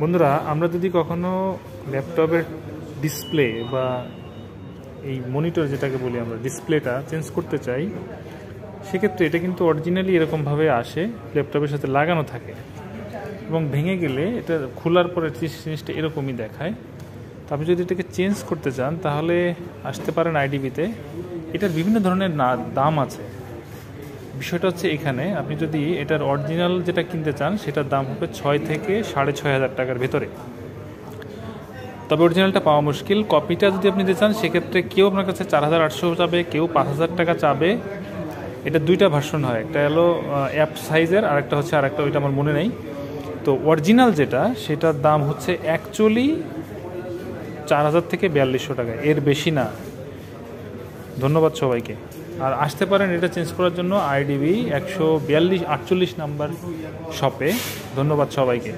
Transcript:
বন্ধুরা, আমরা যদি কখনো ল্যাপটপের ডিসপ্লে বা এই মনিটর যেটাকে বলি আমরা ডিসপ্লেটা চেঞ্জ করতে চাই, সেক্ষেত্রে এটা কিন্তু অরিজিনালি এরকমভাবে আসে, ল্যাপটপের সাথে লাগানো থাকে এবং ভেঙে গেলে এটা খোলার পরে জিনিসটা এরকমই দেখায়। তো আপনি যদি এটাকে চেঞ্জ করতে চান তাহলে আসতে পারেন আইডিবিতে। এটার বিভিন্ন ধরনের দাম আছে। বিষয়টা হচ্ছে এখানে আপনি যদি এটার অরিজিনাল যেটা কিনতে চান সেটার দাম হবে 6 থেকে 6,500 টাকার ভেতরে। তবে অরিজিনালটা পাওয়া মুশকিল। কপিটা যদি আপনি নিতে চান সেক্ষেত্রে কেউ আপনার কাছে 4,800 চাবে, কেউ 5,000 টাকা চাবে। এটা দুইটা ভার্সন হয়, একটা হলো অ্যাপ সাইজের, আরেকটা হচ্ছে আরেকটা, ওইটা আমার মনে নেই। তো অরিজিনাল যেটা সেটার দাম হচ্ছে অ্যাকচুয়ালি 4,000 থেকে 4,200 টাকা, এর বেশি না। ধন্যবাদ সবাইকে। আর আসতে পারেন এটা চেঞ্জ করার জন্য আইডিবি 142-48 নাম্বার শপে। ধন্যবাদ সবাইকে।